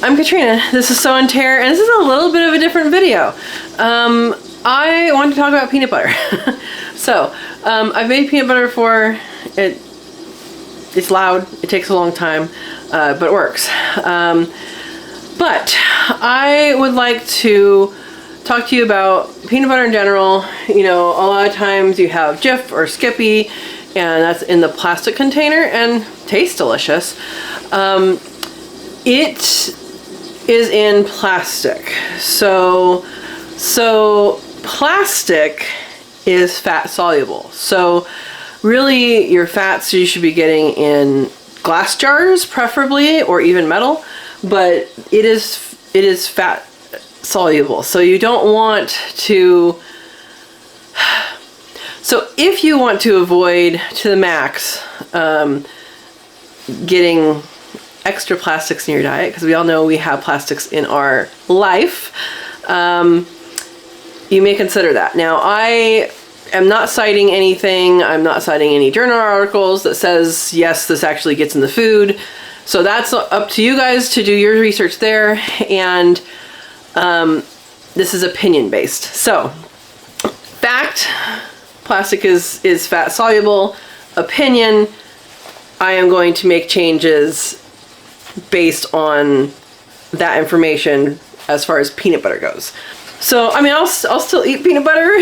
I'm Katrina, this is Sow and Tare, and this is a little bit of a different video. I want to talk about peanut butter. So, I've made peanut butter before. It's loud, it takes a long time, but it works. But I would like to talk to you about peanut butter in general. You know, a lot of times you have Jif or Skippy, and that's in the plastic container and tastes delicious. It is in plastic. So plastic is fat soluble. So really your fats you should be getting in glass jars preferably, or even metal, but it is fat soluble. So you don't want to, so if you want to avoid to the max getting extra plastics in your diet, because we all know we have plastics in our life, you may consider that. Now, I am not citing anything, I'm not citing any journal articles that says, yes, this actually gets in the food. So that's up to you guys to do your research there, and this is opinion based. So, fact, plastic is fat soluble. Opinion, I am going to make changes based on that information as far as peanut butter goes. So, I mean, I'll still eat peanut butter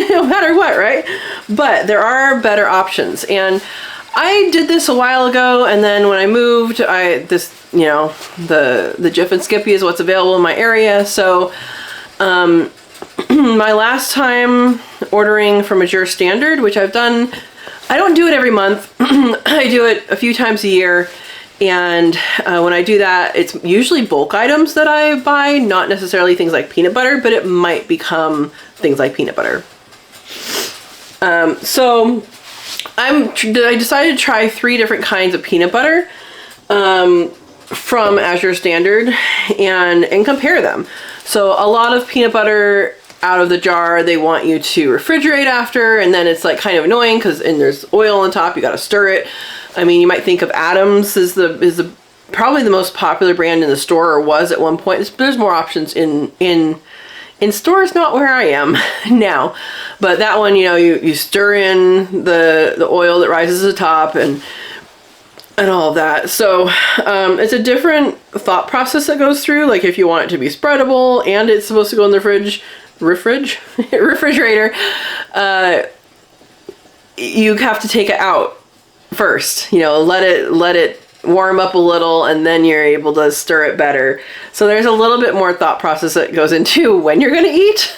no matter what, right? But there are better options. And I did this a while ago, and then when I moved, you know, the Jif and Skippy is what's available in my area. So, my last time ordering from Azure Standard, which I've done, I don't do it every month. I do it a few times a year. And when I do that, it's usually bulk items that I buy, not necessarily things like peanut butter, but it might become things like peanut butter. So I decided to try 3 different kinds of peanut butter from Azure Standard and compare them. So a lot of peanut butter out of the jar, they want you to refrigerate after, and then it's like kind of annoying because there's oil on top, you gotta stir it. I mean, you might think of Adams is probably the most popular brand in the store, or was at one point. There's more options in stores, not where I am now. But that one, you know, you stir in the oil that rises to the top and all of that. So it's a different thought process that goes through. Like if you want it to be spreadable and it's supposed to go in the refrigerator, you have to take it out first, you know, let it warm up a little, and then you're able to stir it better. So there's a little bit more thought process that goes into when you're going to eat.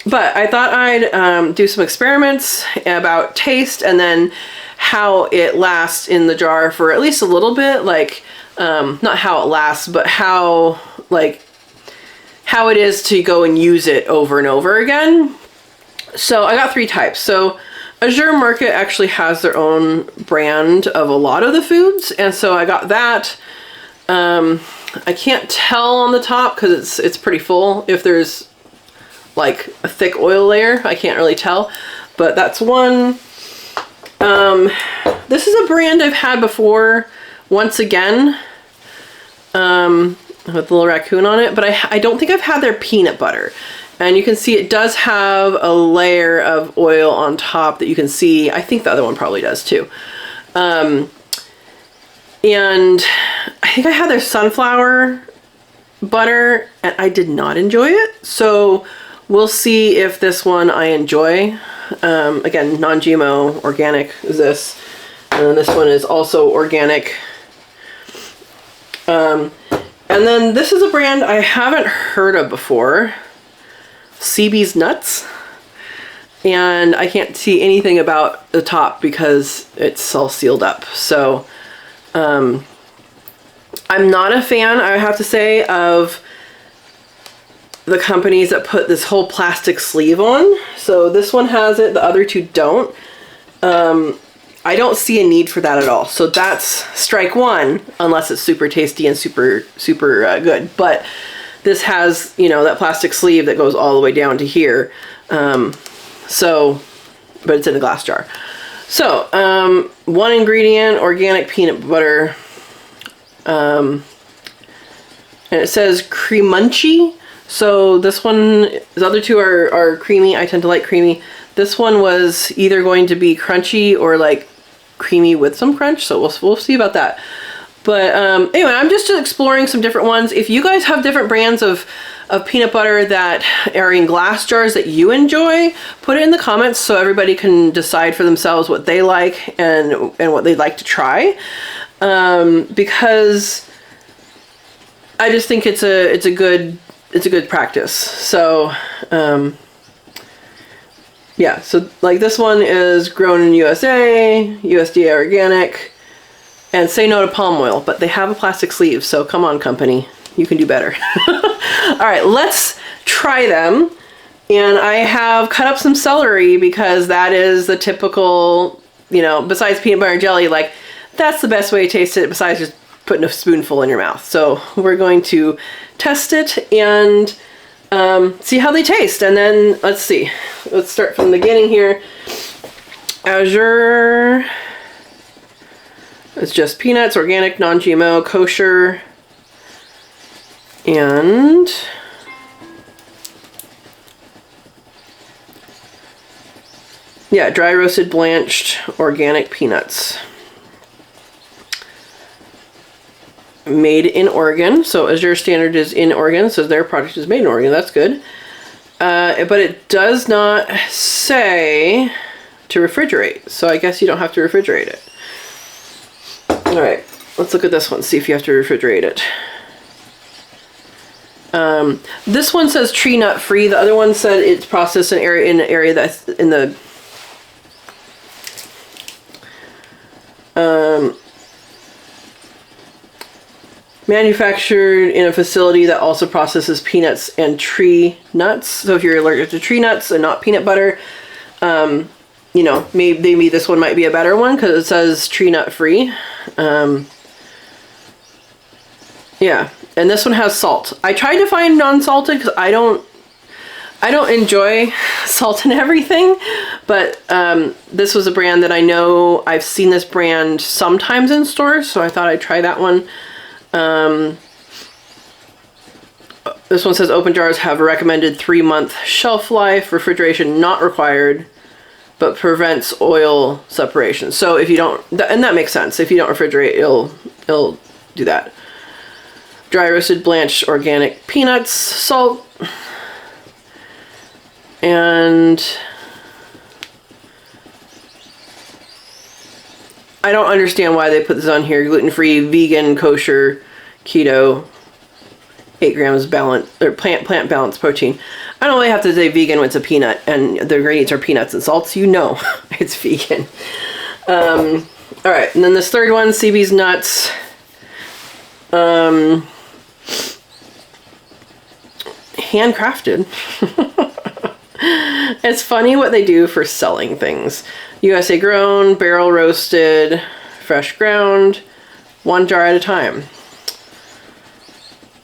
But I thought I'd do some experiments about taste, and then how it lasts in the jar for at least a little bit, like not how it lasts, but how it is to go and use it over and over again. So I got 3 types. So Azure Market actually has their own brand of a lot of the foods, and so I got that. I can't tell on the top because it's pretty full. If there's like a thick oil layer, I can't really tell, but that's one. This is a brand I've had before, once again, with a little raccoon on it, but I don't think I've had their peanut butter. And you can see it does have a layer of oil on top that you can see. I think the other one probably does too. And I think I had their sunflower butter and I did not enjoy it. So we'll see if this one I enjoy. Again, non-GMO, organic is this. And then this one is also organic. And then this is a brand I haven't heard of before. CB's Nuts, and I can't see anything about the top because it's all sealed up. So I'm not a fan, I have to say, of the companies that put this whole plastic sleeve on. So this one has it, the other 2 don't. I don't see a need for that at all. So that's strike 1, unless it's super tasty and super good. But this has, you know, that plastic sleeve that goes all the way down to here. But it's in a glass jar. So, 1 ingredient, organic peanut butter. And it says cremunchy. So this one, the other two are creamy. I tend to like creamy. This one was either going to be crunchy or like creamy with some crunch. So we'll see about that. But anyway, I'm just exploring some different ones. If you guys have different brands of peanut butter that are in glass jars that you enjoy, put it in the comments so everybody can decide for themselves what they like and what they'd like to try. Because I just think it's a good practice. So yeah, so like this one is grown in USA, USDA organic, and say no to palm oil, but they have a plastic sleeve, so come on company, you can do better. All right, let's try them. And I have cut up some celery because that is the typical, you know, besides peanut butter and jelly, like that's the best way to taste it besides just putting a spoonful in your mouth. So we're going to test it and see how they taste. And then let's see, let's start from the beginning here. Azure, it's just peanuts, organic, non-GMO, kosher, and yeah, dry roasted, blanched, organic peanuts. Made in Oregon. So Azure Standard is in Oregon, so their product is made in Oregon. That's good. But it does not say to refrigerate, so I guess you don't have to refrigerate it. All right, let's look at this one, see if you have to refrigerate it. This one says tree nut free. The other one said it's processed in an area that's in the manufactured in a facility that also processes peanuts and tree nuts. So if you're allergic to tree nuts and not peanut butter, you know, maybe this one might be a better one because it says tree nut free. Yeah, and this one has salt. I tried to find non-salted because I don't enjoy salt in everything, but this was a brand that I know I've seen this brand sometimes in stores, so I thought I'd try that one. This one says open jars have a recommended 3-month shelf life, refrigeration not required, but prevents oil separation. So if you don't, and that makes sense, if you don't refrigerate, it'll do that. Dry roasted, blanched, organic peanuts, salt, and I don't understand why they put this on here. Gluten-free, vegan, kosher, keto, 8 grams balanced or plant balanced protein. I don't really have to say vegan when it's a peanut and the ingredients are peanuts and salts. You know it's vegan. All right, and then this third one, CB's nuts. Handcrafted. It's funny what they do for selling things. USA grown, barrel roasted, fresh ground, 1 jar at a time.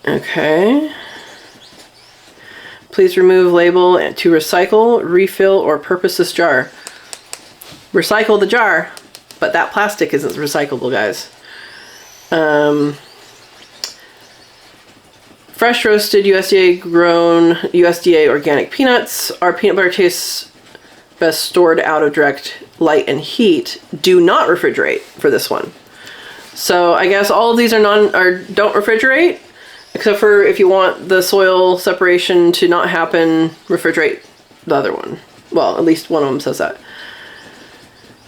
Okay. Please remove label and to recycle, refill, or purpose this jar. Recycle the jar, but that plastic isn't recyclable, guys. Fresh roasted, USDA grown, USDA organic peanuts. Our peanut butter tastes best stored out of direct light and heat. Do not refrigerate for this one. So I guess all of these are don't refrigerate, except for if you want the soil separation to not happen, refrigerate the other one. Well, at least one of them says that.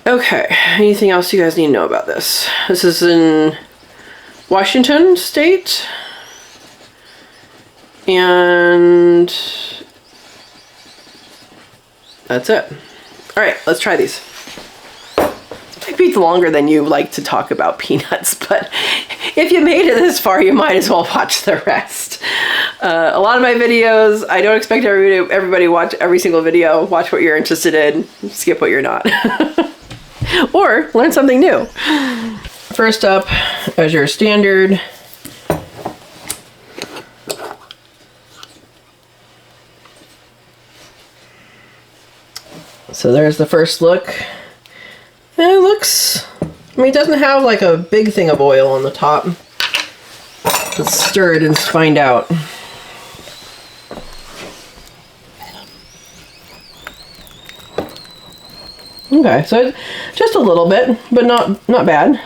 Okay, anything else you guys need to know about this? This is in Washington State. And that's it. All right, let's try these. Maybe it's longer than you like to talk about peanuts, but if you made it this far, you might as well watch the rest. A lot of my videos, I don't expect everybody to watch every single video. Watch what you're interested in, skip what you're not. Or learn something new. First up, Azure Standard. So there's the first look. And it looks, I mean, it doesn't have like a big thing of oil on the top. Let's stir it and find out. Okay, so just a little bit, but not bad.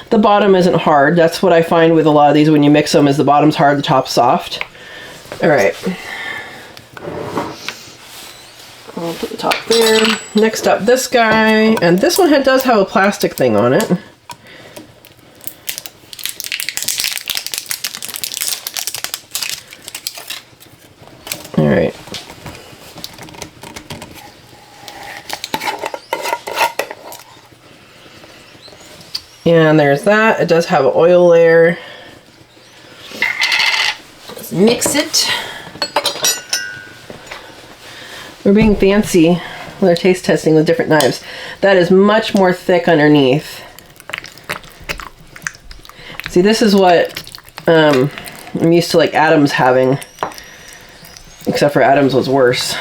The bottom isn't hard. That's what I find with a lot of these when you mix them, is the bottom's hard, the top's soft. All right. I'll put the top there. Next up, this guy, and this one does have a plastic thing on it. All right. And there's that. It does have an oil layer. Let's mix it. We're being fancy with our taste testing with different knives. That is much more thick underneath. See, this is what I'm used to, like Adam's having, except for Adam's was worse.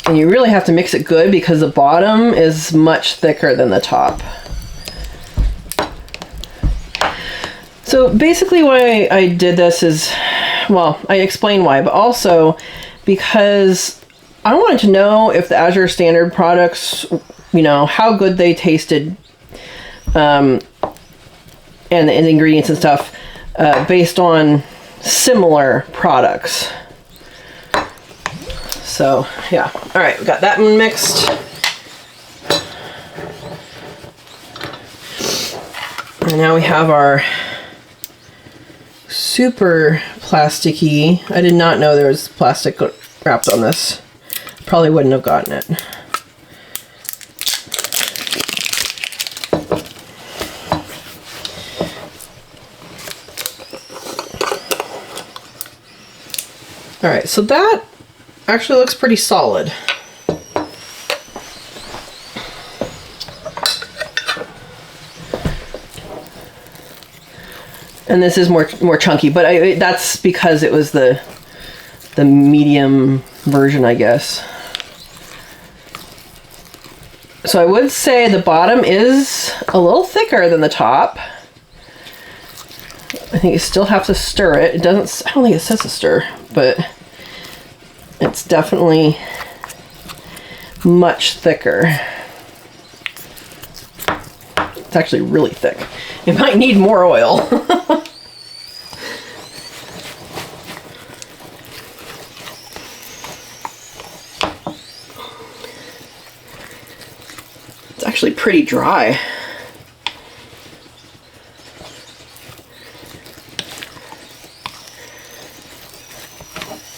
And you really have to mix it good because the bottom is much thicker than the top. So basically why I did this is, well, I explained why, but also because I wanted to know if the Azure Standard products, you know, how good they tasted, and the ingredients and stuff, based on similar products. So yeah, all right, we got that one mixed. And now we have our super plasticky. I did not know there was plastic wrapped on this. Probably wouldn't have gotten it. All right, so that actually looks pretty solid. And this is more chunky, but that's because it was the medium version, I guess. So I would say the bottom is a little thicker than the top. I think you still have to stir it. It doesn't, I don't think it says to stir, but it's definitely much thicker. It's actually really thick. It might need more oil. It's actually pretty dry.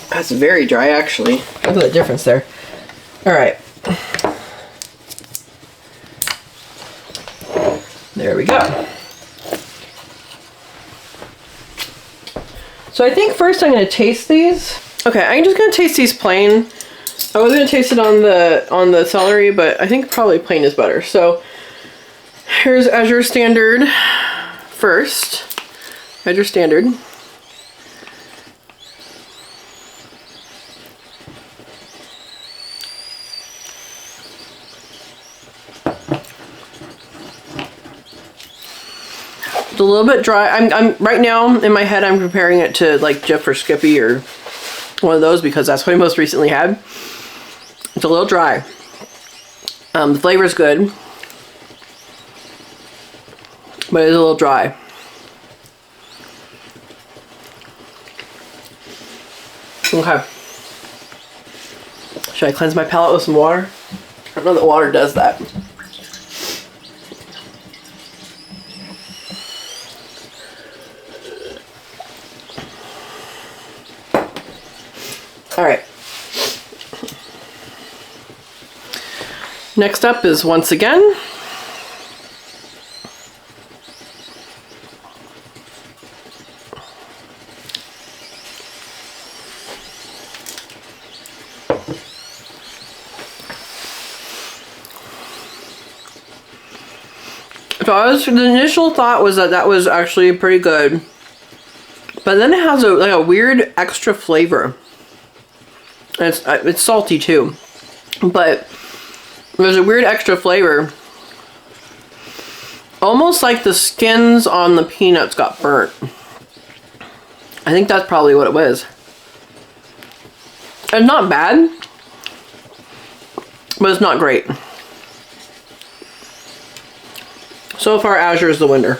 That's very dry, actually. Look at the difference there. All right. There we go. So I think first I'm going to taste these. Okay, I'm just going to taste these plain. I was going to taste it on the celery, but I think probably plain is better. So here's Azure Standard first. Azure Standard. It's a little bit dry. I'm right now in my head I'm comparing it to like Jif or Skippy or one of those because that's what I most recently had. It's a little dry. The flavor is good, but it's a little dry. Okay. Should I cleanse my palate with some water? I don't know that water does that. All right. Next up is once again so the initial thought was that was actually pretty good, but then it has like a weird extra flavor. And it's salty too, but there's a weird extra flavor almost like the skins on the peanuts got burnt. I think that's probably what it was. It's not bad, but it's not great. So far, Azure is the winner.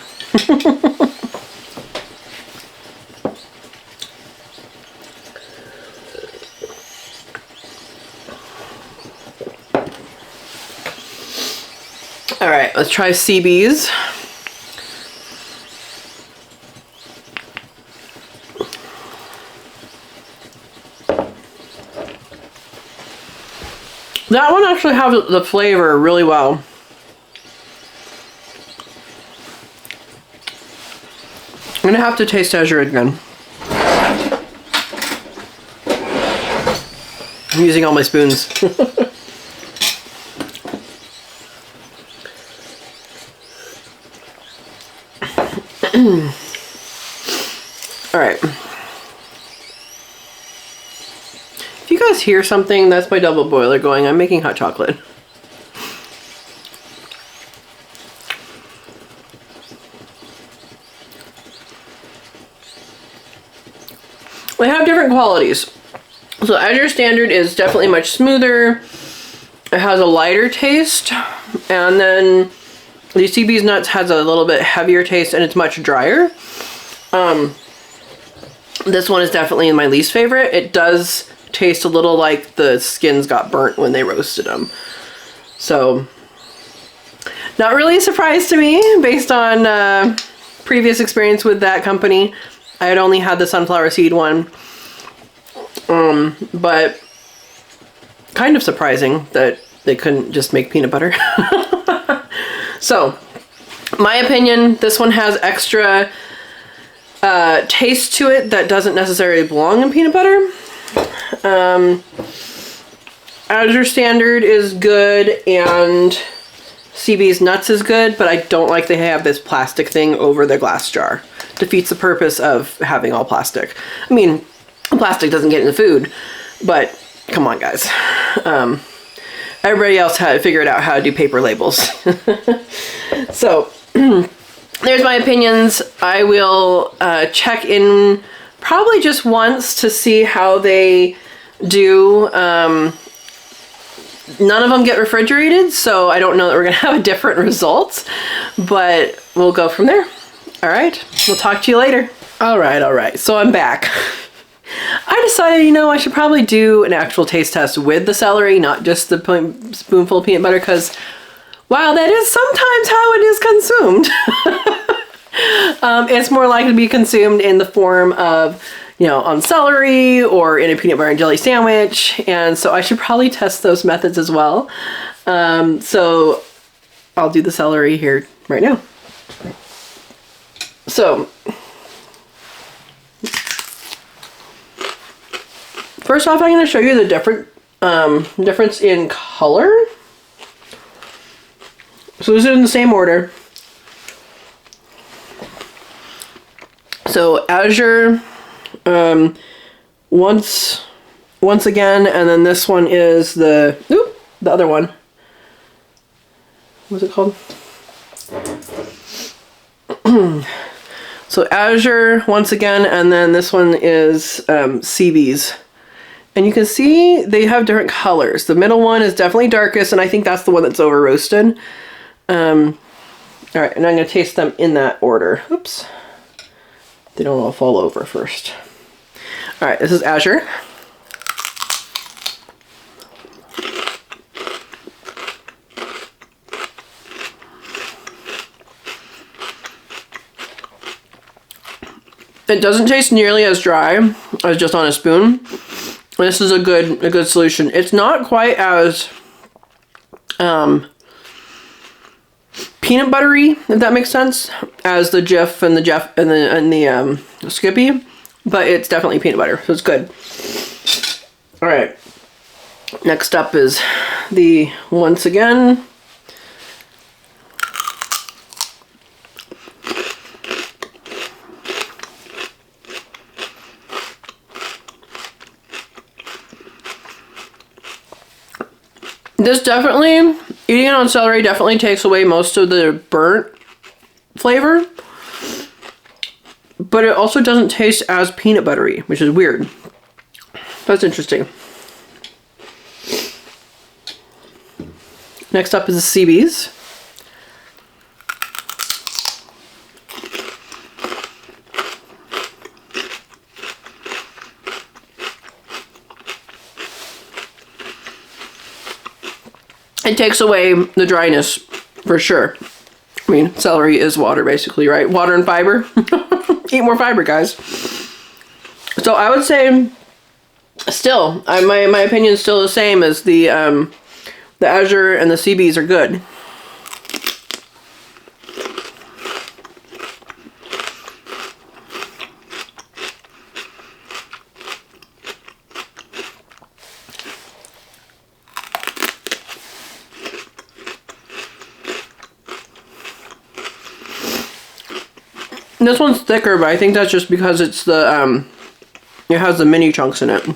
All right, let's try CBs. That one actually has the flavor really well. I'm gonna have to taste Azure again. I'm using all my spoons. All right. If you guys hear something, that's my double boiler going. I'm making hot chocolate. They have different qualities. So Azure Standard is definitely much smoother. It has a lighter taste. And then the CB's Nuts has a little bit heavier taste and it's much drier. This one is definitely my least favorite. It does taste a little like the skins got burnt when they roasted them. So, not really a surprise to me based on previous experience with that company. I had only had the sunflower seed one. But kind of surprising that they couldn't just make peanut butter. So, my opinion, this one has extra taste to it that doesn't necessarily belong in peanut butter. Azure Standard is good and CB's Nuts is good, but I don't like they have this plastic thing over the glass jar. Defeats the purpose of having all plastic. I mean, plastic doesn't get in the food, but come on, guys. Everybody else had figured out how to do paper labels. So, there's my opinions. I will check in probably just once to see how they do. None of them get refrigerated, so I don't know that we're going to have a different result, but we'll go from there. All right, we'll talk to you later. All right, so I'm back. I decided, you know, I should probably do an actual taste test with the celery, not just the spoonful of peanut butter, because wow, that is sometimes how it is consumed. It's more likely to be consumed in the form of, you know, on celery or in a peanut butter and jelly sandwich. And so I should probably test those methods as well. So I'll do the celery here right now. So first off, I'm going to show you the difference in color. So this is in the same order. So Azure, once again, and then this one is the other one. What's it called? So Azure once again, and then this one is CB's. And you can see they have different colors. The middle one is definitely darkest, and I think that's the one that's over roasted. All right, and I'm gonna taste them in that order. Oops. They don't all fall over first. All right, this is Azure. It doesn't taste nearly as dry as just on a spoon. This is a good solution. It's not quite as peanut buttery, if that makes sense, as the Jif and the Skippy, but it's definitely peanut butter, so it's good. All right, next up is the once again. This definitely, eating it on celery definitely takes away most of the burnt flavor, but it also doesn't taste as peanut buttery, which is weird. That's interesting. Next up is the CBs. It takes away the dryness for sure. I mean, celery is water basically, right? Water and fiber. Eat more fiber, guys. So I would say still, my opinion is still the same as the Azure and the CBs are good. This one's thicker, but I think that's just because it's the, it has the mini chunks in it.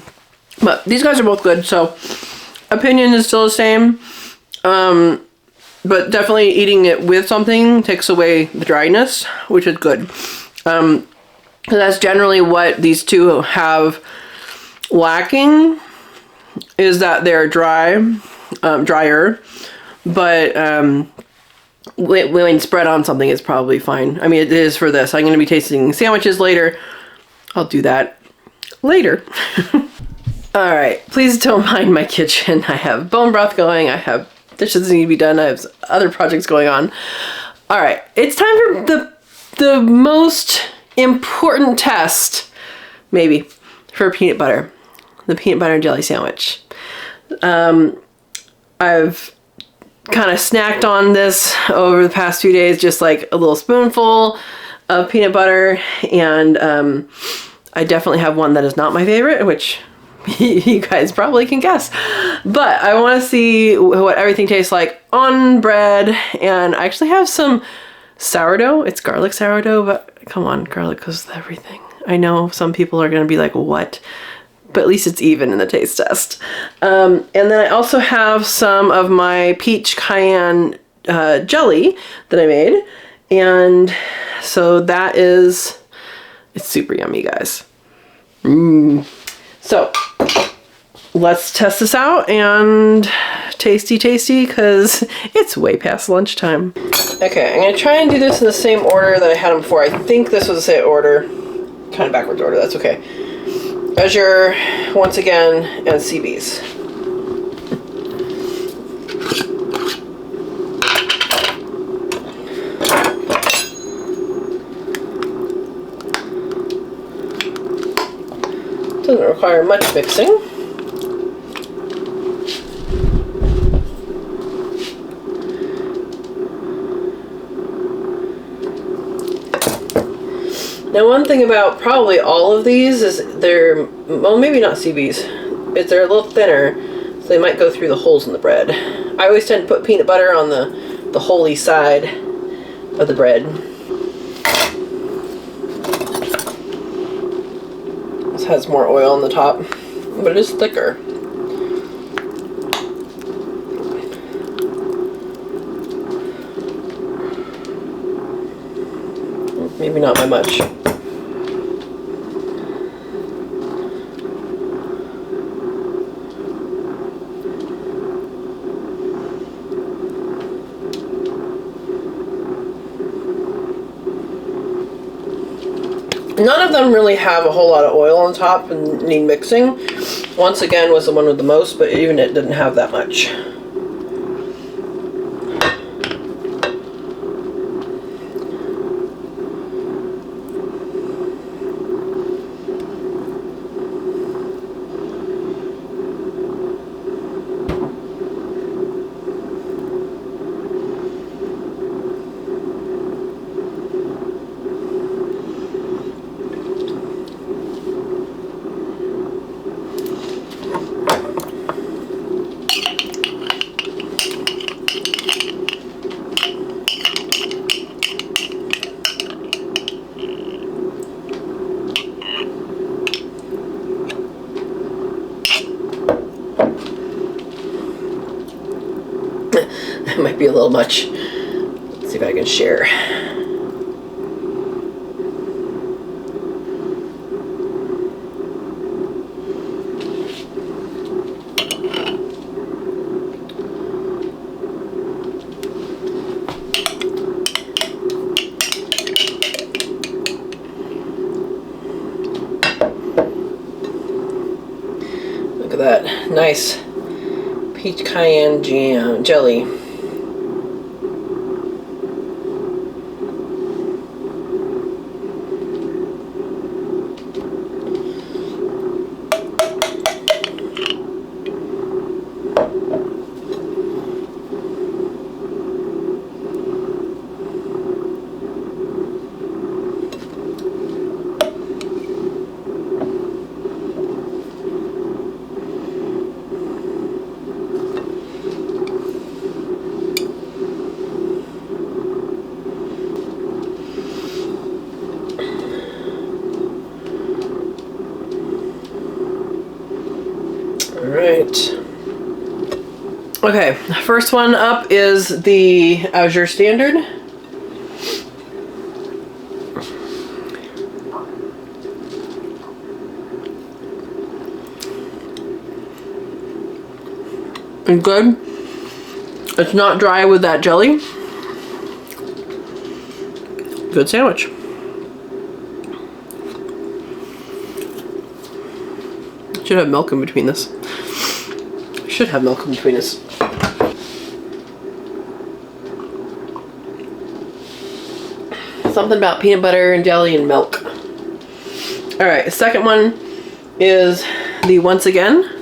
But these guys are both good, so opinion is still the same. But definitely eating it with something takes away the dryness, which is good. Because that's generally what these two have lacking, is that they're drier. But when spread on something, it's probably fine. I mean, it is for this. I'm going to be tasting sandwiches later. I'll do that later. All right, please don't mind my kitchen. I have bone broth going. I have dishes that need to be done. I have other projects going on. All right, it's time for the most important test, maybe, for peanut butter. The peanut butter and jelly sandwich. I've kind of snacked on this over the past few days, just like a little spoonful of peanut butter, and I definitely have one that is not my favorite, which you guys probably can guess. But I want to see what everything tastes like on bread, and I actually have some sourdough. It's garlic sourdough, but come on, garlic goes with everything. I know some people are going to be like, what? But at least it's even in the taste test. And then I also have some of my peach cayenne jelly that I made. And so that is, it's super yummy, guys. So let's test this out, and tasty, because it's way past lunchtime. Okay, I'm gonna try and do this in the same order that I had them before. I think this was the same order, kind of backwards order, that's okay. Azure, once again, and CBs. Doesn't require much mixing. Now, one thing about probably all of these is they're, well, maybe not CBs, is they're a little thinner, so they might go through the holes in the bread. I always tend to put peanut butter on the holy side of the bread. This has more oil on the top, but it is thicker. Maybe not by much. None of them really have a whole lot of oil on top and need mixing. Once again was the one with the most, but even it didn't have that much. That might be a little much. Let's see if I can share. nice peach cayenne jam jelly. Alright. Okay, first one up is the Azure Standard. And good. It's not dry with that jelly. Good sandwich. Should have milk in between this. Should have milk in between this. Something about peanut butter and jelly and milk. Alright, the second one is the Once Again.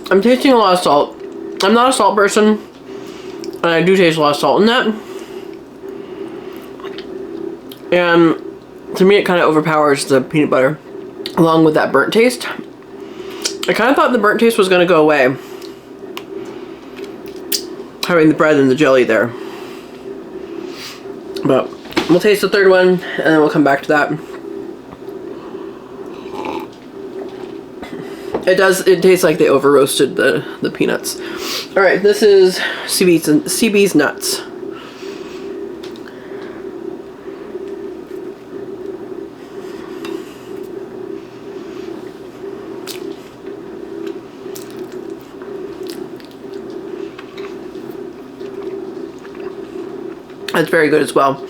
I'm tasting a lot of salt. I'm not a salt person, and I do taste a lot of salt in that. And to me, it kind of overpowers the peanut butter, along with that burnt taste. I kind of thought the burnt taste was going to go away, having the bread and the jelly there. But we'll taste the third one, and then we'll come back to that. It tastes like they over roasted the peanuts. Alright, this is CB's nuts. That's very good as well.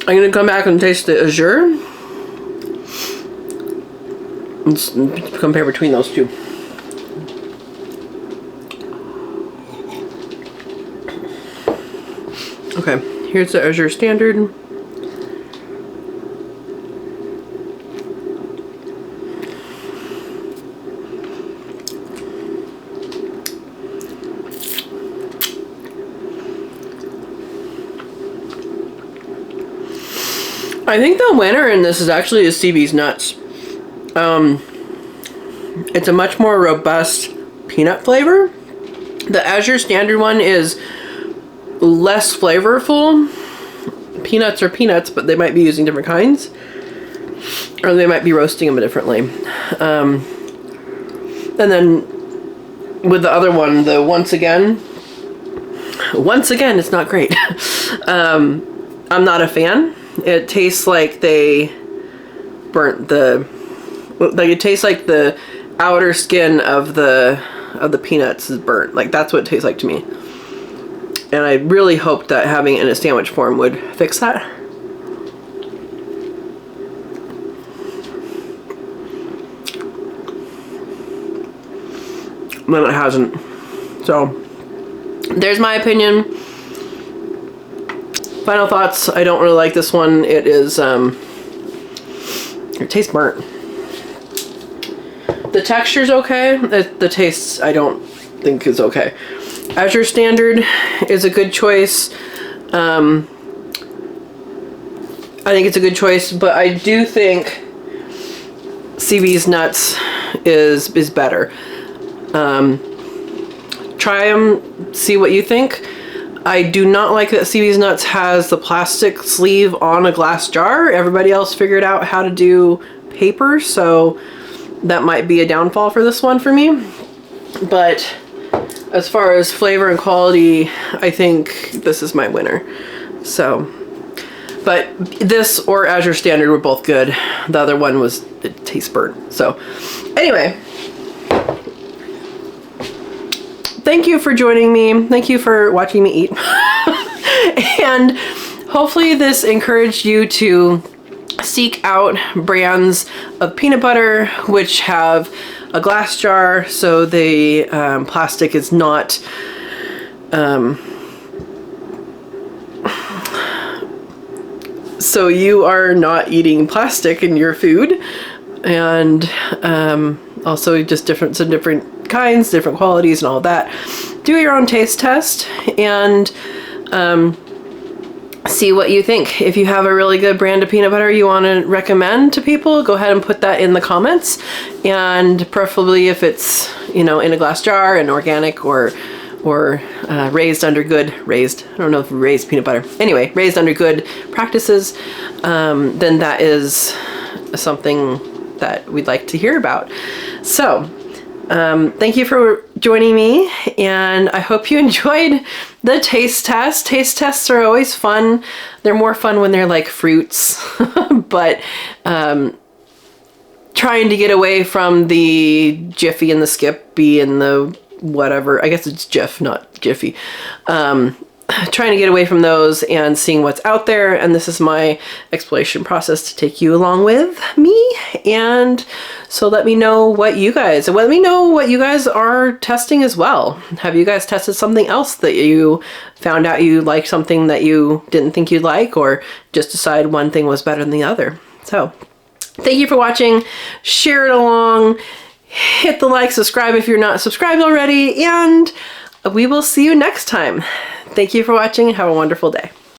I'm gonna come back and taste the Azure. Let's compare between those two. Okay, here's the Azure Standard. I think the winner in this is actually the CB's nuts. It's a much more robust peanut flavor. The Azure Standard one is less flavorful. Peanuts are peanuts, but they might be using different kinds, or they might be roasting them differently. And then with the other one, the Once Again, it's not great. I'm not a fan. It tastes like they burnt it tastes like the outer skin of the peanuts is burnt. Like, that's what it tastes like to me. And I really hoped that having it in a sandwich form would fix that. But it hasn't. So, there's my opinion. Final thoughts. I don't really like this one. It is, it tastes burnt. The texture's okay. The taste, I don't think is okay. Azure Standard is a good choice. I think it's a good choice, but I do think CB's nuts is better. Try them, see what you think. I do not like that CB's nuts has the plastic sleeve on a glass jar. Everybody else figured out how to do paper, so that might be a downfall for this one for me. But as far as flavor and quality, I think this is my winner. So But this or Azure Standard were both good. The other one it tastes burnt. So anyway, thank you for joining me. Thank you for watching me eat. And hopefully this encouraged you to seek out brands of peanut butter which have a glass jar, so the plastic is not so you are not eating plastic in your food. And also just some different kinds, different qualities and all of that. Do your own taste test and see what you think. If you have a really good brand of peanut butter you want to recommend to people, go ahead and put that in the comments. And preferably if it's, you know, in a glass jar and organic or raised under raised peanut butter. Anyway, raised under good practices, then that is something that we'd like to hear about. So thank you for joining me, and I hope you enjoyed the taste test. Taste tests are always fun. They're more fun when they're like fruits, but trying to get away from the Jiffy and the Skippy and the whatever. I guess it's Jif, not Jiffy. Trying to get away from those and seeing what's out there. And this is my exploration process to take you along with me. And so let me know what you guys are testing as well. Have you guys tested something else that you found out you liked, something that you didn't think you'd like, or just decide one thing was better than the other? So thank you for watching. Share it along. Hit the like, subscribe if you're not subscribed already, and we will see you next time. Thank you for watching. Have a wonderful day.